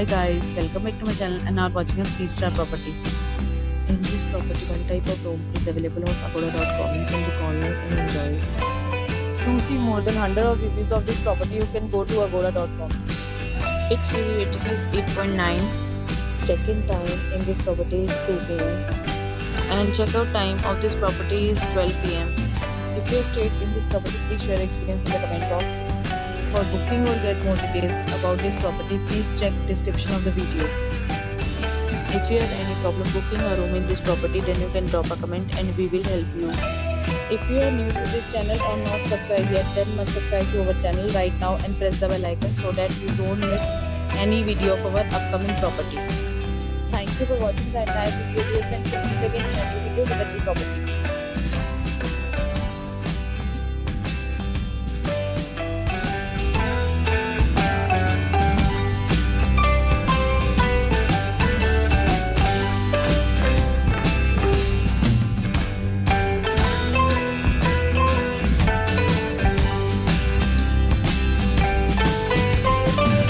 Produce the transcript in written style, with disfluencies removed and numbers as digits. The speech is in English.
Hi guys, welcome back to my channel and are watching a 3-star property. In this property, one type of room is available on agoda.com. You can book online and enjoy it. To see more than 100 of reviews of this property, you can go to agoda.com. Its review rating is 8.9. Check-in time in this property is 2 p.m. and check-out time of this property is 12 p.m. If you have stayed in this property, please share your experience in the comment box. For booking or get more details about this property, please check description of the video. If you have any problem booking a room in this property, then you can drop a comment and we will help you. If you are new to this channel or not subscribed yet, then must subscribe to our channel right now and press the bell icon so that you don't miss any video of our upcoming property. Thank you for watching the entire video. Dear friends, we'll meet again in a new video with a new property.